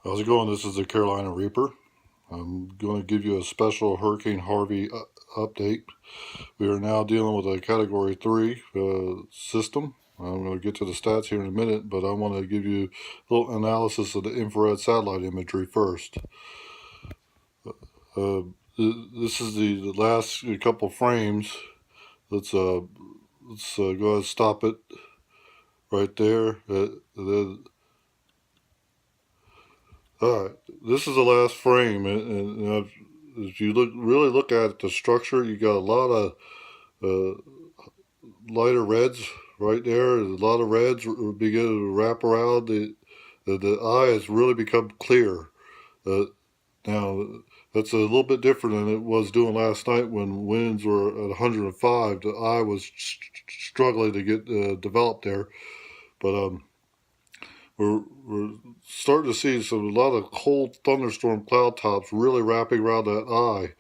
How's it going? This is the Carolina Reaper. I'm going to give you a special Hurricane Harvey update. We are now dealing with a Category 3 system. I'm going to get to the stats here in a minute, but I want to give you a little analysis of the infrared satellite imagery first. Uh, this is the last couple frames. Let's go ahead and stop it right there. All right, this is the last frame, and if you really look at the structure, you got a lot of uh, lighter reds right there. A lot of reds begin to wrap around. The eye has really become clear. Uh, Now that's a little bit different than it was doing last night when winds were at 105. The eye was struggling to get developed there, but we're starting to see a lot of cold thunderstorm cloud tops really wrapping around that eye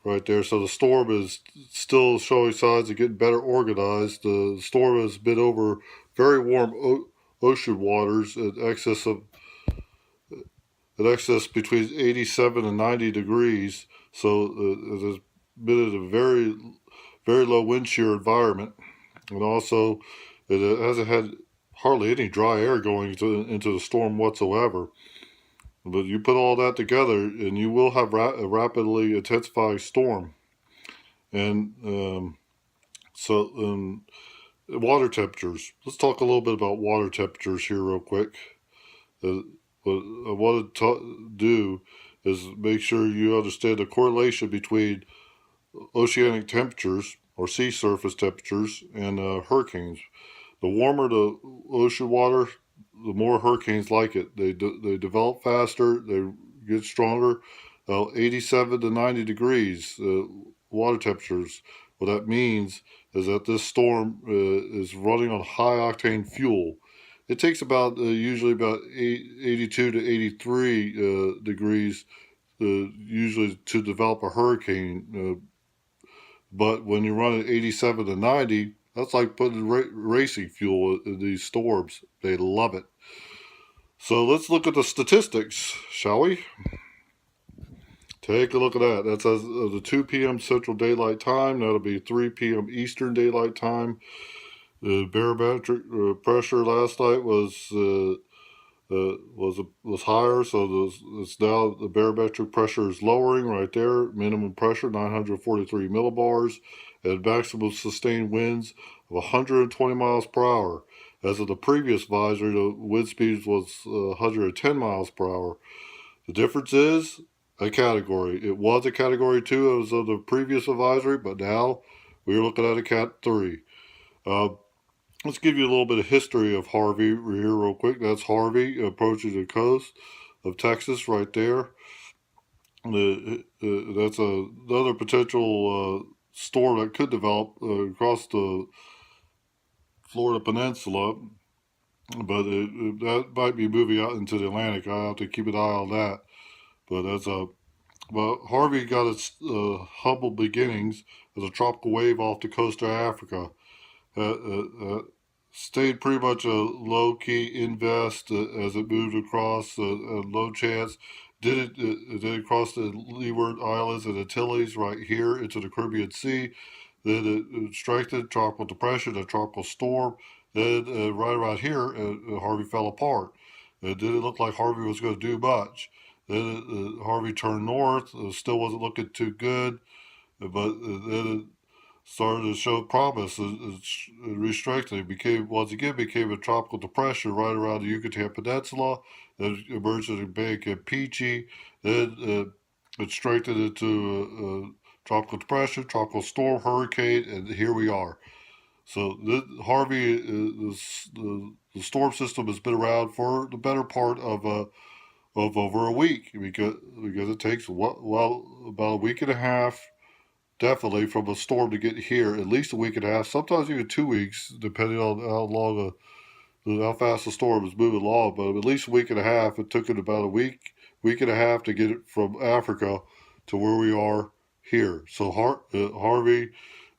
right there. So the storm is still showing signs of getting better organized. The storm has been over very warm ocean waters at excess between 87 and 90 degrees. So it has been in a very low wind shear environment, and also it hasn't had hardly any dry air going into the storm whatsoever. But you put all that together, and you will have a rapidly intensifying storm. And water temperatures. Let's talk a little bit about water temperatures here, real quick. Uh, what I want to do is make sure you understand the correlation between oceanic temperatures or sea surface temperatures and hurricanes. The warmer the ocean water, the more hurricanes like it. They develop faster. They get stronger. 87 to 90 degrees water temperatures. What that means is that this storm is running on high octane fuel. It takes about usually about 82 to 83 degrees usually to develop a hurricane. But when you run at 87 to 90, that's like putting racing fuel in these storms. They love it. So let's look at the statistics, shall we? Take a look at that. That's as of the 2 p.m. Central Daylight Time. That'll be 3 p.m. Eastern Daylight Time. The barometric pressure last night was higher, so it's now the barometric pressure is lowering right there. Minimum pressure 943 millibars, and maximum sustained winds of 120 miles per hour. As of the previous advisory, the wind speed was 110 miles per hour. The difference is a category. It was a category 2 as of the previous advisory, but now we're looking at a cat 3. Uh, Let's give you a little bit of history of Harvey here, real quick. That's Harvey approaching the coast of Texas right there. That's another potential storm that could develop across the Florida Peninsula, but that might be moving out into the Atlantic. I have to keep an eye on that. But Harvey got its humble beginnings as a tropical wave off the coast of Africa. Stayed pretty much a low key invest as it moved across a low chance. Did it cross the Leeward Islands and Antilles right here into the Caribbean Sea. Then it strengthened tropical depression, a tropical storm. Then right around here, Harvey fell apart. It didn't look like Harvey was going to do much. Then Harvey turned north. Still wasn't looking too good, but then it started to show promise. It's restricted. It became a tropical depression right around the Yucatan Peninsula. Then emerged in Bay of Campeche. Then it strengthened into a tropical depression, tropical storm, hurricane, and here we are. So Harvey, the storm system has been around for the better part of over a week because it takes about a week and a half definitely from a storm to get here, at least a week and a half, sometimes even 2 weeks, depending on how fast the storm is moving along. But at least a week and a half. It took it about a week and a half to get it from Africa to where we are here. So Harvey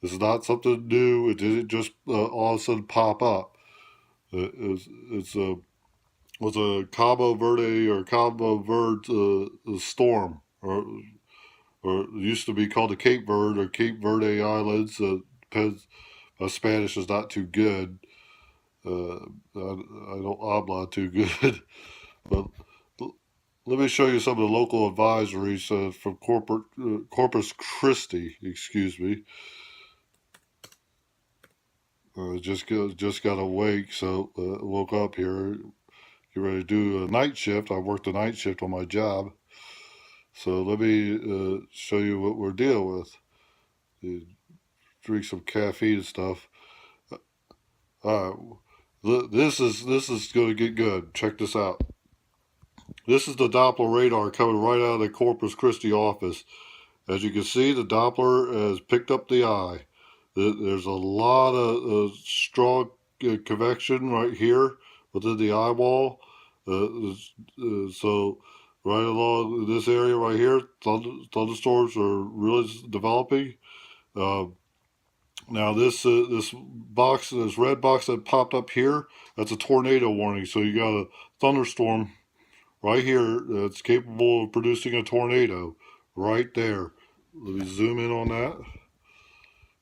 is not something new. It didn't just all of a sudden pop up. It's was a Cabo Verde or Cabo Verde storm, or it used to be called the Cape Verde or Cape Verde Islands. Depends. My Spanish is not too good. I don't habla too good, but let me show you some of the local advisories from Corpus Christi. Excuse me. Just got awake, so woke up here. Get ready to do a night shift. I worked a night shift on my job, so let me show you what we're dealing with. Drink some caffeine and stuff. All right, this is going to get good. Check this out. This is the Doppler radar coming right out of the Corpus Christi office. As you can see, the Doppler has picked up the eye. There's a lot of strong convection right here within the eyeball. So right along this area right here, thunderstorms are really developing. Uh, Now this red box that popped up here, that's a tornado warning. So you got a thunderstorm right here that's capable of producing a tornado right there. Let me zoom in on that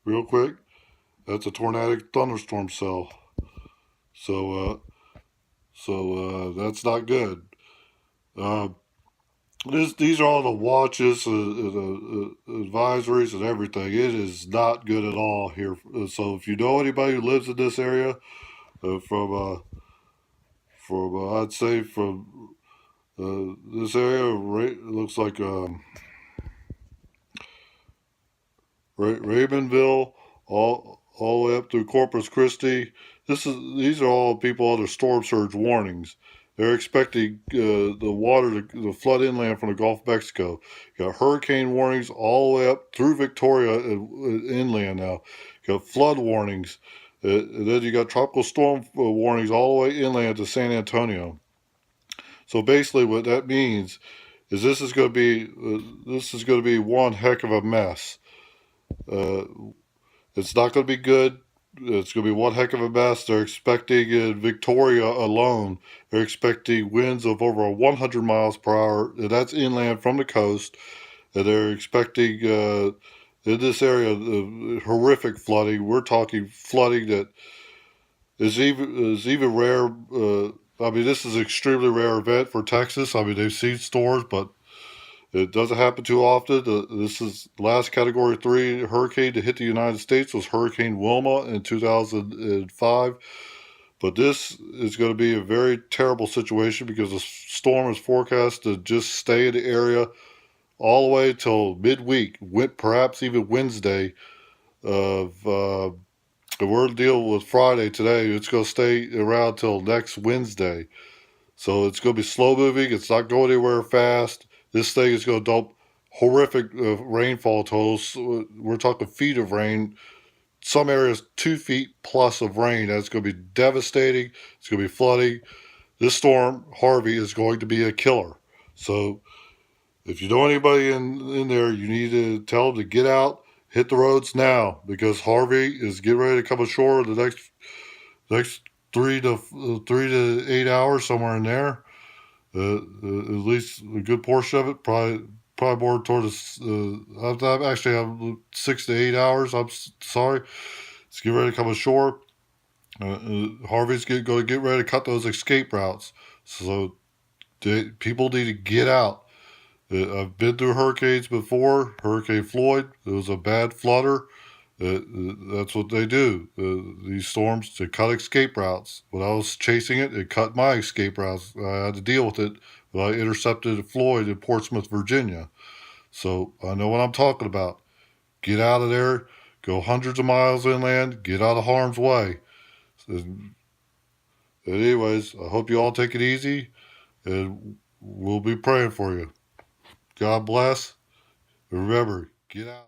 real quick. That's a tornadic thunderstorm cell. So that's not good. Uh, these are all the watches, advisories, and everything. It is not good at all here. So if you know anybody who lives in this area, from I'd say from this area, it looks like Raymondville, all the way up through Corpus Christi. These are all people under storm surge warnings. They're expecting the water to flood inland from the Gulf of Mexico. You got hurricane warnings all the way up through Victoria inland now. You got flood warnings. And then you got tropical storm warnings all the way inland to San Antonio. So basically, what that means is this is going to be one heck of a mess. Uh, it's not going to be good. It's going to be one heck of a mess. They're expecting in Victoria alone, they're expecting winds of over 100 miles per hour. And that's inland from the coast. And they're expecting in this area horrific flooding. We're talking flooding that is even rare. I mean, this is an extremely rare event for Texas. I mean, they've seen storms, but it doesn't happen too often. This is last Category 3 hurricane to hit the United States was Hurricane Wilma in 2005. But this is going to be a very terrible situation because the storm is forecast to just stay in the area all the way till midweek, perhaps even Wednesday. We're dealing with Friday today. It's going to stay around till next Wednesday. So it's going to be slow moving. It's not going anywhere fast. This thing is going to dump horrific rainfall totals. We're talking feet of rain. Some areas 2 feet plus of rain. That's going to be devastating. It's going to be flooding. This storm, Harvey, is going to be a killer. So if you know anybody in there, you need to tell them to get out, hit the roads now, because Harvey is getting ready to come ashore in the next 3 to 8 hours, somewhere in there. At least a good portion of it, probably more towards I'm actually have 6 to 8 hours. I'm sorry. It's getting ready to come ashore. Harvey's going to get ready to cut those escape routes. So people need to get out. I've been through hurricanes before. Hurricane Floyd, it was a bad flooder. That's what they do. These storms to cut escape routes. When I was chasing it, it cut my escape routes. I had to deal with it. But I intercepted Floyd in Portsmouth, Virginia. So I know what I'm talking about. Get out of there. Go hundreds of miles inland. Get out of harm's way. And anyways, I hope you all take it easy. And we'll be praying for you. God bless. Remember, get out.